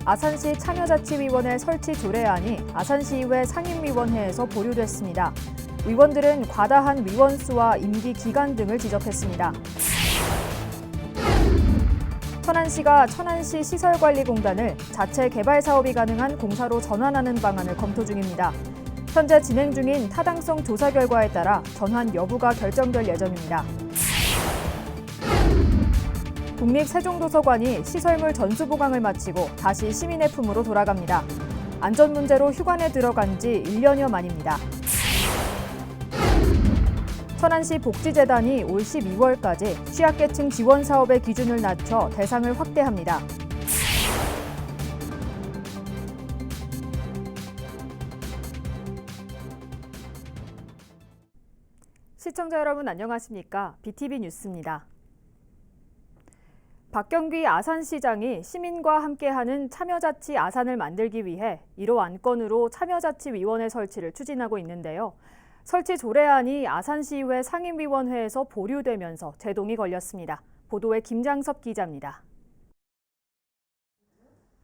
아산시 참여자치위원회 설치 조례안이 아산시의회 상임위원회에서 보류됐습니다. 위원들은 과다한 위원 수와 임기 기간 등을 지적했습니다. 천안시가 천안시 시설관리공단을 자체 개발 사업이 가능한 공사로 전환하는 방안을 검토 중입니다. 현재 진행 중인 타당성 조사 결과에 따라 전환 여부가 결정될 예정입니다. 국립세종도서관이 시설물 전수보강을 마치고 다시 시민의 품으로 돌아갑니다. 안전 문제로 휴관에 들어간 지 1년여 만입니다. 천안시 복지재단이 올 12월까지 취약계층 지원 사업의 기준을 낮춰 대상을 확대합니다. 시청자 여러분 안녕하십니까? BTV 뉴스입니다. 박경귀 아산시장이 시민과 함께하는 참여자치 아산을 만들기 위해 1호 안건으로 참여자치위원회 설치를 추진하고 있는데요. 설치 조례안이 아산시의회 상임위원회에서 보류되면서 제동이 걸렸습니다. 보도에 김장섭 기자입니다.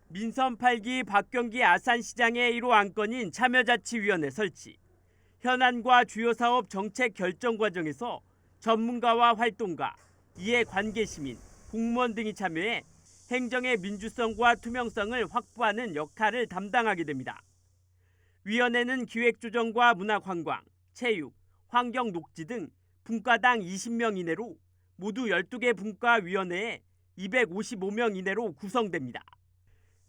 민선 8기 박경귀 아산시장의 1호 안건인 참여자치위원회 설치. 현안과 주요 사업 정책 결정 과정에서 전문가와 활동가, 이해 관계 시민, 공무원 등이 참여해 행정의 민주성과 투명성을 확보하는 역할을 담당하게 됩니다. 위원회는 기획조정과 문화관광, 체육, 환경 녹지 등 분과당 20명 이내로 모두 12개 분과위원회에 255명 이내로 구성됩니다.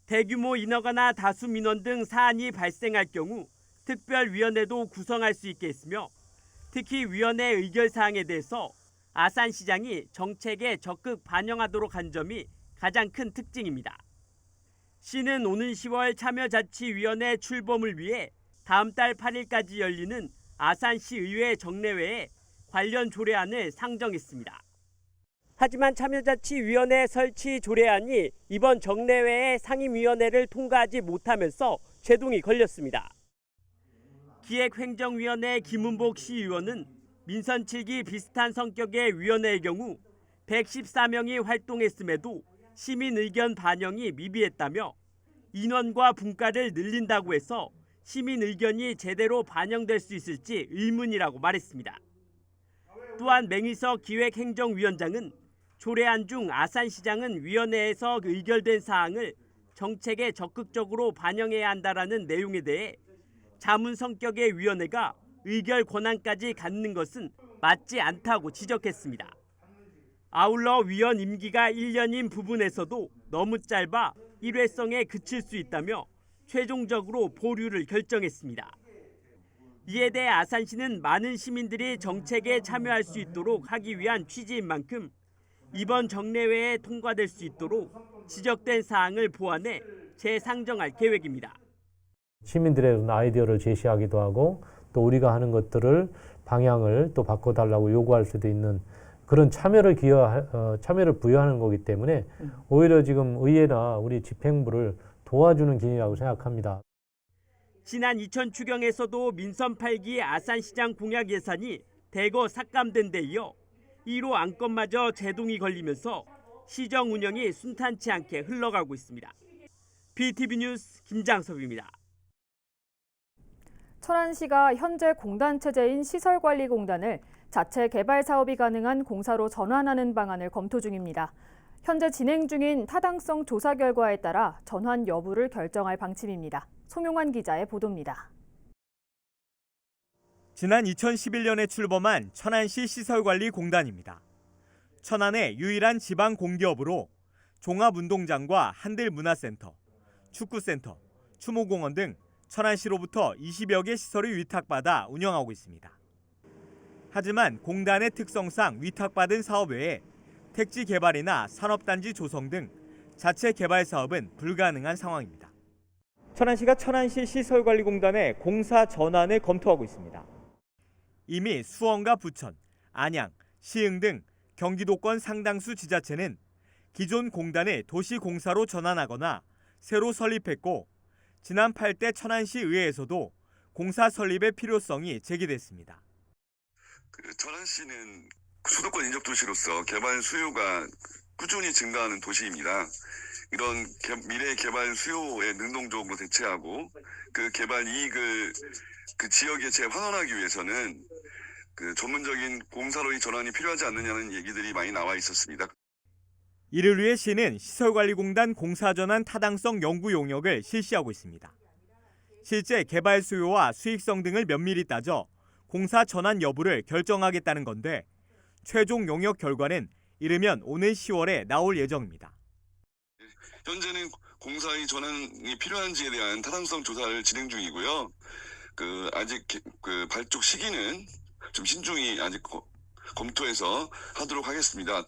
대규모 인허가나 다수 민원 등 사안이 발생할 경우 특별위원회도 구성할 수 있게 했으며 특히 위원회 의결사항에 대해서 아산시장이 정책에 적극 반영하도록 한 점이 가장 큰 특징입니다. 시는 오는 10월 참여자치위원회 출범을 위해 다음 달 8일까지 열리는 아산시의회 정례회에 관련 조례안을 상정했습니다. 하지만 참여자치위원회 설치 조례안이 이번 정례회의 상임위원회를 통과하지 못하면서 제동이 걸렸습니다. 기획행정위원회 김은복 시의원은 민선 7기 비슷한 성격의 위원회의 경우 114명이 활동했음에도 시민 의견 반영이 미비했다며 인원과 분과를 늘린다고 해서 시민 의견이 제대로 반영될 수 있을지 의문이라고 말했습니다. 또한 맹희석 기획행정위원장은 조례안 중 아산시장은 위원회에서 의결된 사항을 정책에 적극적으로 반영해야 한다라는 내용에 대해 자문 성격의 위원회가 의결 권한까지 갖는 것은 맞지 않다고 지적했습니다. 아울러 위원 임기가 1년인 부분에서도 너무 짧아 일회성에 그칠 수 있다며 최종적으로 보류를 결정했습니다. 이에 대해 아산시는 많은 시민들이 정책에 참여할 수 있도록 하기 위한 취지인 만큼 이번 정례회에 통과될 수 있도록 지적된 사항을 보완해 재상정할 계획입니다. 시민들의 아이디어를 제시하기도 하고 또 우리가 하는 것들을 방향을 또 바꿔달라고 요구할 수도 있는 그런 참여를 부여하는 거기 때문에 오히려 지금 의회나 우리 집행부를 도와주는 기능이라고 생각합니다. 지난 이천 추경에서도 민선 8기 아산시장 공약 예산이 대거 삭감된 데 이어 1호 안건마저 제동이 걸리면서 시정 운영이 순탄치 않게 흘러가고 있습니다. BTV 뉴스 김장섭입니다. 천안시가 현재 공단 체제인 시설관리공단을 자체 개발 사업이 가능한 공사로 전환하는 방안을 검토 중입니다. 현재 진행 중인 타당성 조사 결과에 따라 전환 여부를 결정할 방침입니다. 송용환 기자의 보도입니다. 지난 2011년에 출범한 천안시 시설관리공단입니다. 천안의 유일한 지방 공기업으로 종합운동장과 한들문화센터, 축구센터, 추모공원 등 천안시로부터 20여 개 시설을 위탁받아 운영하고 있습니다. 하지만 공단의 특성상 위탁받은 사업 외에 택지 개발이나 산업단지 조성 등 자체 개발 사업은 불가능한 상황입니다. 천안시가 천안시 시설관리공단의 공사 전환을 검토하고 있습니다. 이미 수원과 부천, 안양, 시흥 등 경기도권 상당수 지자체는 기존 공단을 도시공사로 전환하거나 새로 설립했고 지난 8대 천안시 의회에서도 공사 설립의 필요성이 제기됐습니다. 천안시는 수도권 인접 도시로서 개발 수요가 꾸준히 증가하는 도시입니다. 이런 미래 개발 수요에 능동적으로 대체하고 그 개발 이익을 그 지역에 재환원하기 위해서는 그 전문적인 공사로의 전환이 필요하지 않느냐는 얘기들이 많이 나와 있었습니다. 이를 위해 시는 시설관리공단 공사전환 타당성 연구 용역을 실시하고 있습니다. 실제 개발 수요와 수익성 등을 면밀히 따져 공사 전환 여부를 결정하겠다는 건데 최종 용역 결과는 이르면 오는 10월에 나올 예정입니다. 현재는 공사의 전환이 필요한지에 대한 타당성 조사를 진행 중이고요. 아직 그 발족 시기는 좀 신중히 아직 검토해서 하도록 하겠습니다.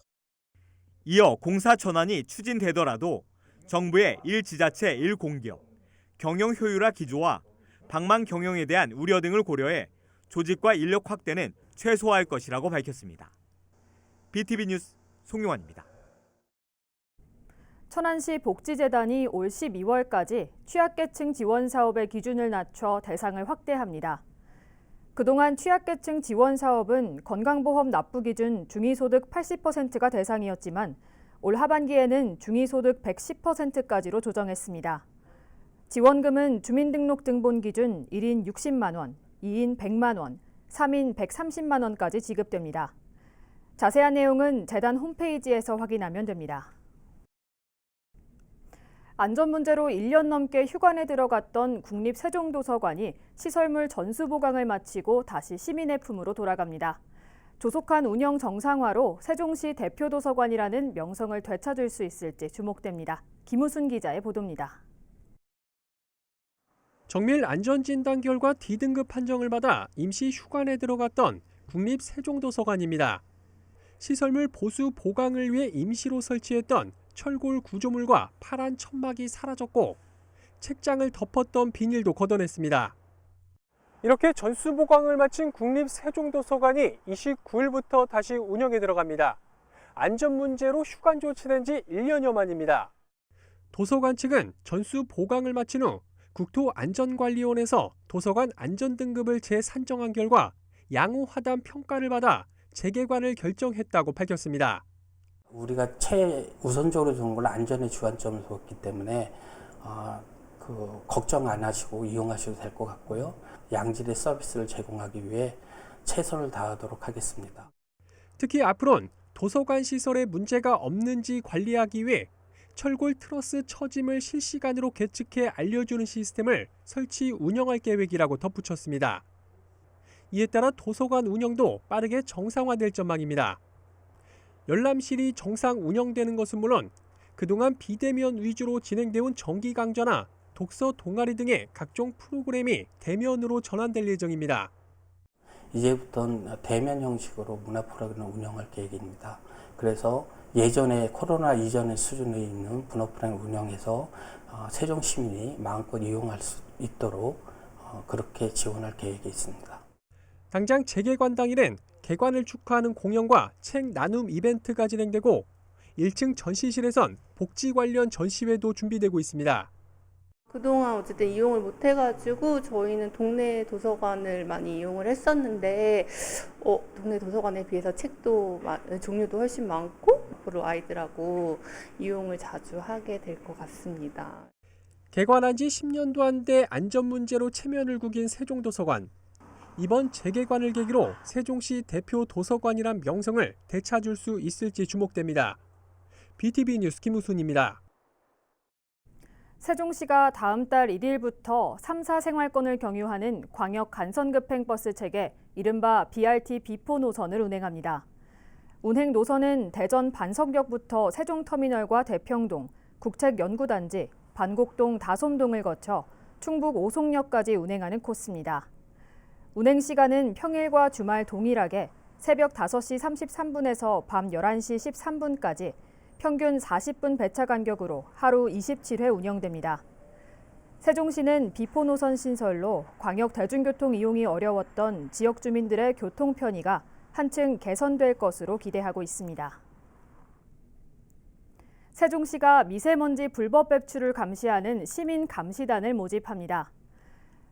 이어 공사 전환이 추진되더라도 정부의 1지자체 1공기업, 경영 효율화 기조와 방망 경영에 대한 우려 등을 고려해 조직과 인력 확대는 최소화할 것이라고 밝혔습니다. BTV 뉴스 송용환입니다. 천안시 복지재단이 올 12월까지 취약계층 지원 사업의 기준을 낮춰 대상을 확대합니다. 그동안 취약계층 지원 사업은 건강보험 납부 기준 중위소득 80%가 대상이었지만 올 하반기에는 중위소득 110%까지로 조정했습니다. 지원금은 주민등록등본 기준 1인 60만 원, 2인 100만 원, 3인 130만 원까지 지급됩니다. 자세한 내용은 재단 홈페이지에서 확인하면 됩니다. 안전 문제로 1년 넘게 휴관에 들어갔던 국립세종도서관이 시설물 전수 보강을 마치고 다시 시민의 품으로 돌아갑니다. 조속한 운영 정상화로 세종시 대표 도서관이라는 명성을 되찾을 수 있을지 주목됩니다. 김우순 기자의 보도입니다. 정밀 안전진단 결과 D등급 판정을 받아 임시 휴관에 들어갔던 국립세종도서관입니다. 시설물 보수 보강을 위해 임시로 설치했던 철골 구조물과 파란 천막이 사라졌고 책장을 덮었던 비닐도 걷어냈습니다. 이렇게 전수 보강을 마친 국립세종도서관이 29일부터 다시 운영에 들어갑니다. 안전 문제로 휴관 조치된 지 1년여 만입니다. 도서관 측은 전수 보강을 마친 후 국토안전관리원에서 도서관 안전등급을 재산정한 결과 양호 하단 평가를 받아 재개관을 결정했다고 밝혔습니다. 우리가 최우선적으로 두는 걸 안전에 주안점을 뒀기 때문에 걱정 안 하시고 이용하셔도 될 것 같고요. 양질의 서비스를 제공하기 위해 최선을 다하도록 하겠습니다. 특히 앞으로는 도서관 시설에 문제가 없는지 관리하기 위해 철골 트러스 처짐을 실시간으로 계측해 알려주는 시스템을 설치 운영할 계획이라고 덧붙였습니다. 이에 따라 도서관 운영도 빠르게 정상화될 전망입니다. 열람실이 정상 운영되는 것은 물론 그동안 비대면 위주로 진행돼온 정기강좌나 독서 동아리 등의 각종 프로그램이 대면으로 전환될 예정입니다. 이제부터는 대면 형식으로 문화 프로그램을 운영할 계획입니다. 그래서 예전에 코로나 이전의 수준에 있는 문화 프로그램을 운영해서 세종 시민이 마음껏 이용할 수 있도록 그렇게 지원할 계획이 있습니다. 당장 재개관 당일엔 개관을 축하하는 공연과 책 나눔 이벤트가 진행되고 1층 전시실에선 복지 관련 전시회도 준비되고 있습니다. 그동안 어쨌든 이용을 못 해가지고 저희는 동네 도서관을 많이 이용을 했었는데 동네 도서관에 비해서 책도 종류도 훨씬 많고 앞으로 아이들하고 이용을 자주 하게 될 것 같습니다. 개관한 지 10년도 안 돼 안전 문제로 체면을 구긴 세종도서관. 이번 재개관을 계기로 세종시 대표 도서관이란 명성을 되찾을 수 있을지 주목됩니다. BTV 뉴스 김우순입니다. 세종시가 다음 달 1일부터 3사 생활권을 경유하는 광역 간선급행 버스 체계 이른바 BRT 비포 노선을 운행합니다. 운행 노선은 대전 반석역부터 세종터미널과 대평동, 국책연구단지, 반곡동 다솜동을 거쳐 충북 오송역까지 운행하는 코스입니다. 운행 시간은 평일과 주말 동일하게 새벽 5시 33분에서 밤 11시 13분까지 평균 40분 배차 간격으로 하루 27회 운영됩니다. 세종시는 비포 노선 신설로 광역 대중교통 이용이 어려웠던 지역 주민들의 교통 편의가 한층 개선될 것으로 기대하고 있습니다. 세종시가 미세먼지 불법 배출을 감시하는 시민 감시단을 모집합니다.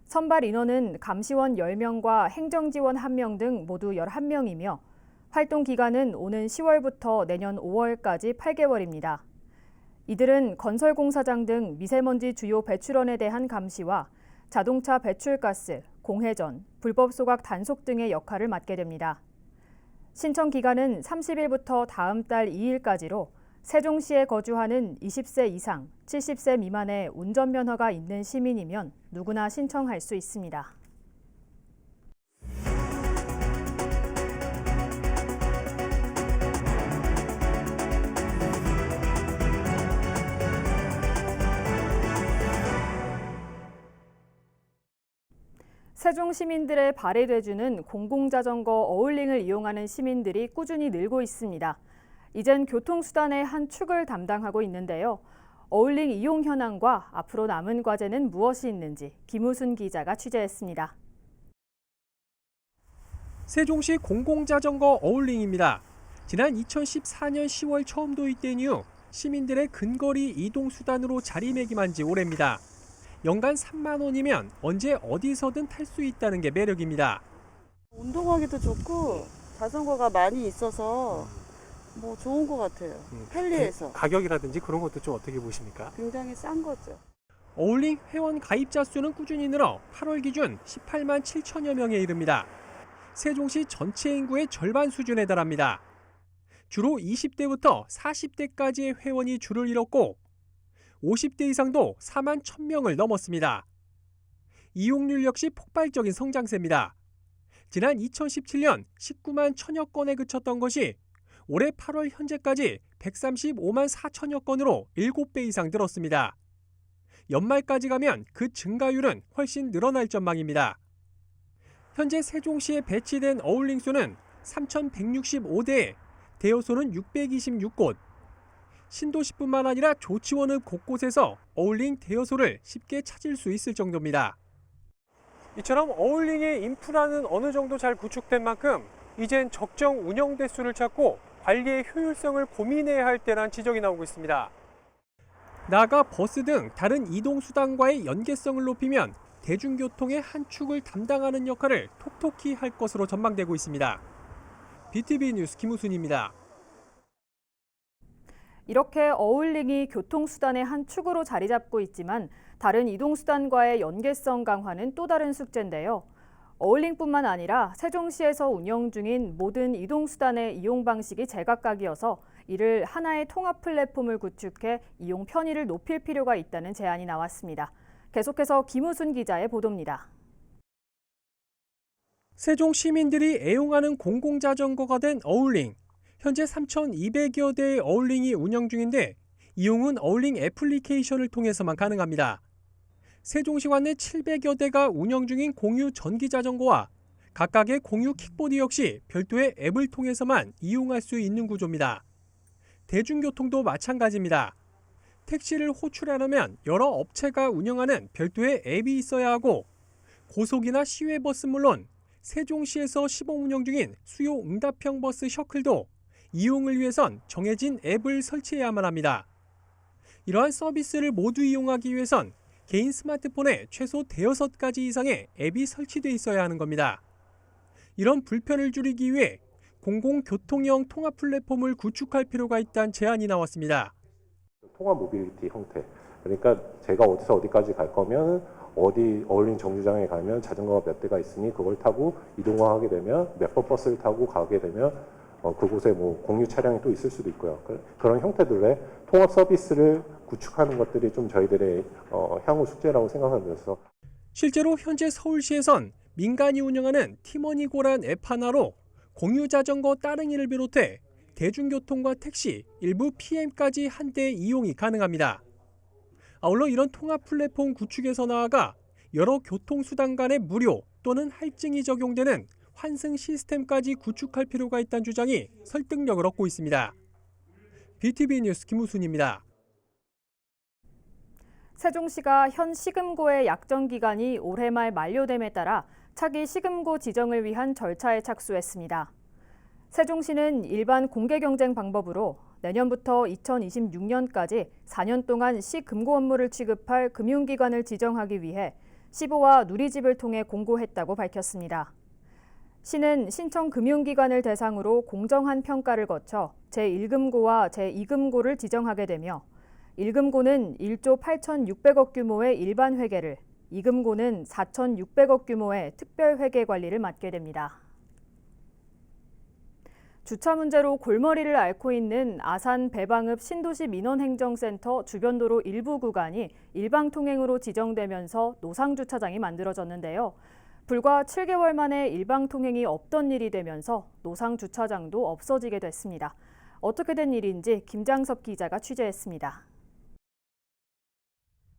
선발 인원은 감시원 10명과 행정지원 1명 등 모두 11명이며 활동 기간은 오는 10월부터 내년 5월까지 8개월입니다. 이들은 건설공사장 등 미세먼지 주요 배출원에 대한 감시와 자동차 배출가스, 공회전, 불법 소각 단속 등의 역할을 맡게 됩니다. 신청 기간은 30일부터 다음 달 2일까지로 세종시에 거주하는 20세 이상, 70세 미만의 운전면허가 있는 시민이면 누구나 신청할 수 있습니다. 세종 시민들의 발이 돼주는 공공자전거 어울링을 이용하는 시민들이 꾸준히 늘고 있습니다. 이젠 교통수단의 한 축을 담당하고 있는데요. 어울링 이용 현황과 앞으로 남은 과제는 무엇이 있는지 김우순 기자가 취재했습니다. 세종시 공공자전거 어울링입니다. 지난 2014년 10월 처음 도입된 이후 시민들의 근거리 이동수단으로 자리매김한 지 오래입니다. 연간 3만 원이면 언제 어디서든 탈 수 있다는 게 매력입니다. 운동하기도 좋고 자전거가 많이 있어서 뭐 좋은 것 같아요. 편리해서. 가격이라든지 그런 것도 좀 어떻게 보십니까? 굉장히 싼 거죠. 어울링 회원 가입자 수는 꾸준히 늘어 8월 기준 18만 7천여 명에 이릅니다. 세종시 전체 인구의 절반 수준에 달합니다. 주로 20대부터 40대까지의 회원이 줄을 이뤘고 50대 이상도 4만 1,000명을 넘었습니다. 이용률 역시 폭발적인 성장세입니다. 지난 2017년 19만 1,000여 건에 그쳤던 것이 올해 8월 현재까지 135만 4천여 건으로 7배 이상 늘었습니다. 연말까지 가면 그 증가율은 훨씬 늘어날 전망입니다. 현재 세종시에 배치된 어울링 수는 3,165대에 대여소는 626곳, 신도시뿐만 아니라 조치원읍 곳곳에서 어울링 대여소를 쉽게 찾을 수 있을 정도입니다. 이처럼 어울링의 인프라는 어느 정도 잘 구축된 만큼 이젠 적정 운영 대수를 찾고 관리의 효율성을 고민해야 할 때란 지적이 나오고 있습니다. 나아가 버스 등 다른 이동수단과의 연계성을 높이면 대중교통의 한 축을 담당하는 역할을 톡톡히 할 것으로 전망되고 있습니다. BTV 뉴스 김우순입니다. 이렇게 어울링이 교통수단의 한 축으로 자리 잡고 있지만 다른 이동수단과의 연계성 강화는 또 다른 숙제인데요. 어울링뿐만 아니라 세종시에서 운영 중인 모든 이동수단의 이용 방식이 제각각이어서 이를 하나의 통합 플랫폼을 구축해 이용 편의를 높일 필요가 있다는 제안이 나왔습니다. 계속해서 김우순 기자의 보도입니다. 세종 시민들이 애용하는 공공자전거가 된 어울링. 현재 3,200여 대의 어울링이 운영 중인데 이용은 어울링 애플리케이션을 통해서만 가능합니다. 세종시관 내 700여 대가 운영 중인 공유 전기자전거와 각각의 공유 킥보드 역시 별도의 앱을 통해서만 이용할 수 있는 구조입니다. 대중교통도 마찬가지입니다. 택시를 호출하려면 여러 업체가 운영하는 별도의 앱이 있어야 하고 고속이나 시외버스는 물론 세종시에서 시범 운영 중인 수요 응답형 버스 셔클도 이용을 위해선 정해진 앱을 설치해야만 합니다. 이러한 서비스를 모두 이용하기 위해선 개인 스마트폰에 최소 5가지 이상의 앱이 설치돼 있어야 하는 겁니다. 이런 불편을 줄이기 위해 공공교통형 통합 플랫폼을 구축할 필요가 있다는 제안이 나왔습니다. 통합 모빌리티 형태. 그러니까 제가 어디서 어디까지 갈 거면 어디 어울링 정류장에 가면 자전거가 몇 대가 있으니 그걸 타고 이동하게 되면 몇 번 버스를 타고 가게 되면 그곳에 뭐 공유 차량이 또 있을 수도 있고요. 그런 형태들의 통합 서비스를 구축하는 것들이 좀 저희들의 향후 숙제라고 생각하면서 실제로 현재 서울시에선 민간이 운영하는 티머니고란 앱 하나로 공유 자전거 따릉이를 비롯해 대중교통과 택시, 일부 PM까지 한대 이용이 가능합니다. 아울러 이런 통합 플랫폼 구축에서 나아가 여러 교통수단 간의 무료 또는 할증이 적용되는 환승 시스템까지 구축할 필요가 있다는 주장이 설득력을 얻고 있습니다. BTV 뉴스 김우순입니다. 세종시가 현 시금고의 약정 기간이 올해 말 만료됨에 따라 차기 시금고 지정을 위한 절차에 착수했습니다. 세종시는 일반 공개 경쟁 방법으로 내년부터 2026년까지 4년 동안 시금고 업무를 취급할 금융기관을 지정하기 위해 시보와 누리집을 통해 공고했다고 밝혔습니다. 시는 신청 금융기관을 대상으로 공정한 평가를 거쳐 제1금고와 제2금고를 지정하게 되며 1금고는 1조 8,600억 규모의 일반 회계를, 2금고는 4,600억 규모의 특별 회계 관리를 맡게 됩니다. 주차 문제로 골머리를 앓고 있는 아산 배방읍 신도시 민원행정센터 주변도로 일부 구간이 일방통행으로 지정되면서 노상주차장이 만들어졌는데요. 불과 7개월 만에 일방통행이 없던 일이 되면서 노상주차장도 없어지게 됐습니다. 어떻게 된 일인지 김장섭 기자가 취재했습니다.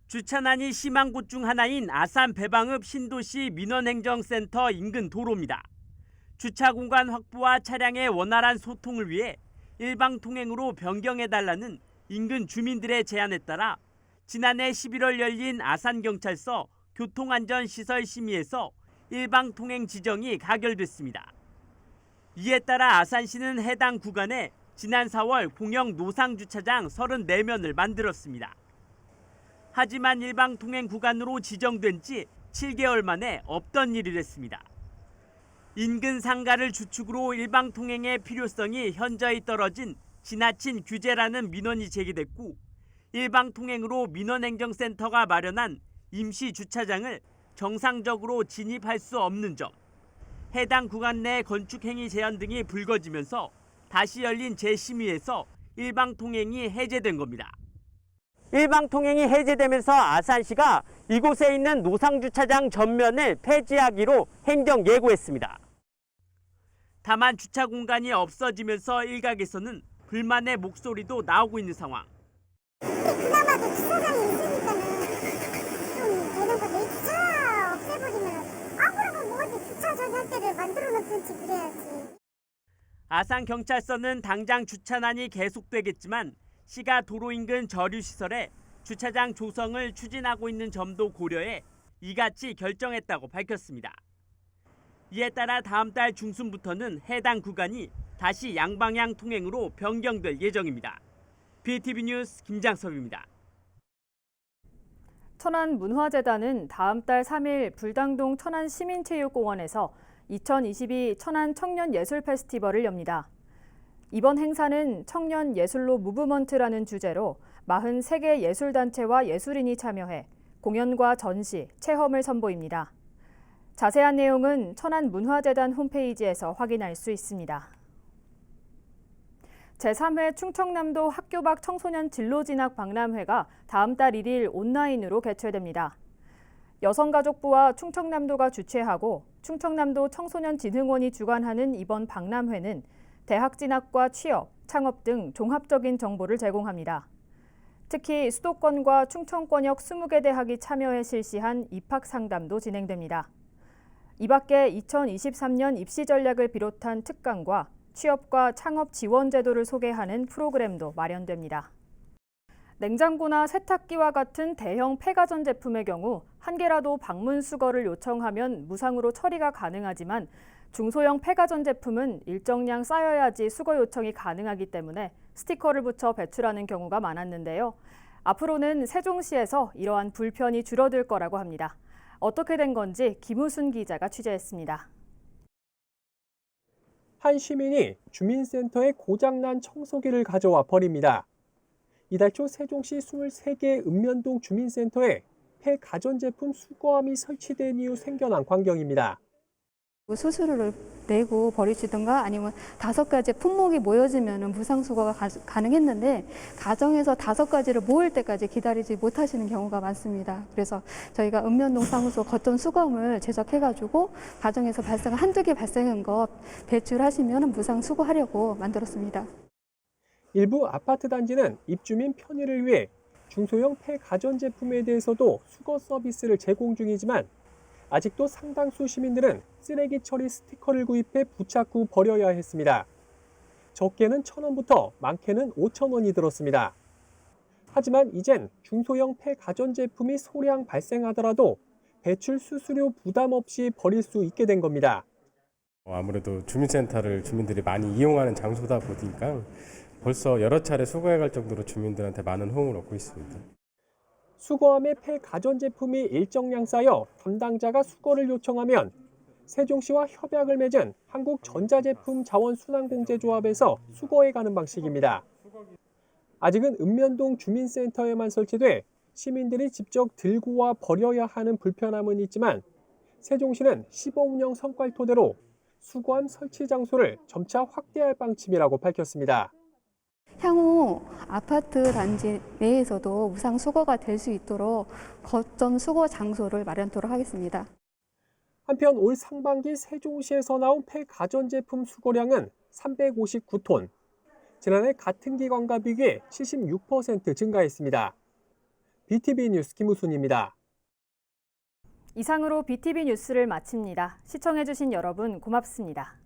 주차난이 심한 곳 중 하나인 아산 배방읍 신도시 민원행정센터 인근 도로입니다. 주차 공간 확보와 차량의 원활한 소통을 위해 일방통행으로 변경해달라는 인근 주민들의 제안에 따라 지난해 11월 열린 아산경찰서 교통안전시설심의에서 일방통행 지정이 가결됐습니다. 이에 따라 아산시는 해당 구간에 지난 4월 공영 노상주차장 34면을 만들었습니다. 하지만 일방통행 구간으로 지정된 지 7개월 만에 없던 일이 됐습니다. 인근 상가를 주축으로 일방통행의 필요성이 현저히 떨어진 지나친 규제라는 민원이 제기됐고, 일방통행으로 민원행정센터가 마련한 임시 주차장을 정상적으로 진입할 수 없는 점, 해당 구간 내 건축행위 제한 등이 불거지면서 다시 열린 재심의에서 일방통행이 해제된 겁니다. 일방통행이 해제되면서 아산시가 이곳에 있는 노상주차장 전면을 폐지하기로 행정 예고했습니다. 다만 주차 공간이 없어지면서 일각에서는 불만의 목소리도 나오고 있는 상황. 그나마도 주차장이 있으니까는 좀 되는 건데 주차 없애버리면 아무래도 뭐 어디 주차 저기 때를 만들어 놓든지 그래야지. 아산경찰서는 당장 주차난이 계속되겠지만 시가 도로 인근 저류시설에 주차장 조성을 추진하고 있는 점도 고려해 이같이 결정했다고 밝혔습니다. 이에 따라 다음 달 중순부터는 해당 구간이 다시 양방향 통행으로 변경될 예정입니다. BTV 뉴스 김장섭입니다. 천안문화재단은 다음 달 3일 불당동 천안시민체육공원에서 2022 천안 청년예술 페스티벌을 엽니다. 이번 행사는 청년 예술로 무브먼트라는 주제로 43개 예술단체와 예술인이 참여해 공연과 전시, 체험을 선보입니다. 자세한 내용은 천안문화재단 홈페이지에서 확인할 수 있습니다. 제3회 충청남도 학교 밖 청소년 진로진학 박람회가 다음 달 1일 온라인으로 개최됩니다. 여성가족부와 충청남도가 주최하고 충청남도 청소년진흥원이 주관하는 이번 박람회는 대학 진학과 취업, 창업 등 종합적인 정보를 제공합니다. 특히 수도권과 충청권역 20개 대학이 참여해 실시한 입학 상담도 진행됩니다. 이 밖에 2023년 입시 전략을 비롯한 특강과 취업과 창업 지원 제도를 소개하는 프로그램도 마련됩니다. 냉장고나 세탁기와 같은 대형 폐가전 제품의 경우 한 개라도 방문 수거를 요청하면 무상으로 처리가 가능하지만 중소형 폐가전 제품은 일정량 쌓여야지 수거 요청이 가능하기 때문에 스티커를 붙여 배출하는 경우가 많았는데요. 앞으로는 세종시에서 이러한 불편이 줄어들 거라고 합니다. 어떻게 된 건지 김우순 기자가 취재했습니다. 한 시민이 주민센터에 고장난 청소기를 가져와 버립니다. 이달 초 세종시 23개 읍면동 주민센터에 폐가전제품 수거함이 설치된 이후 생겨난 광경입니다. 수수료를 내고 버리시든가 아니면 5가지 품목이 모여지면 무상수거가 가능했는데 가정에서 5가지를 모을 때까지 기다리지 못하시는 경우가 많습니다. 그래서 저희가 읍면동 사무소 거점 수거함을 제작해가지고 가정에서 한두 개 발생한 것 배출하시면 무상수거하려고 만들었습니다. 일부 아파트 단지는 입주민 편의를 위해 중소형 폐가전제품에 대해서도 수거 서비스를 제공 중이지만 아직도 상당수 시민들은 쓰레기 처리 스티커를 구입해 부착 후 버려야 했습니다. 적게는 1,000원부터 많게는 5,000원이 들었습니다. 하지만 이젠 중소형 폐가전제품이 소량 발생하더라도 배출 수수료 부담 없이 버릴 수 있게 된 겁니다. 아무래도 주민센터를 주민들이 많이 이용하는 장소다 보니까 벌써 여러 차례 수거해 갈 정도로 주민들한테 많은 호응을 얻고 있습니다. 수거함에 폐가전제품이 일정량 쌓여 담당자가 수거를 요청하면 세종시와 협약을 맺은 한국전자제품 자원순환공제조합에서 수거해 가는 방식입니다. 아직은 읍면동 주민센터에만 설치돼 시민들이 직접 들고와 버려야 하는 불편함은 있지만 세종시는 시범 운영 성과를 토대로 수거함 설치 장소를 점차 확대할 방침이라고 밝혔습니다. 향후 아파트 단지 내에서도 무상 수거가 될 수 있도록 거점 수거 장소를 마련토록 하겠습니다. 한편 올 상반기 세종시에서 나온 폐가전제품 수거량은 359톤, 지난해 같은 기간과 비교해 76% 증가했습니다. BTV 뉴스 김우순입니다. 이상으로 BTV 뉴스를 마칩니다. 시청해주신 여러분 고맙습니다.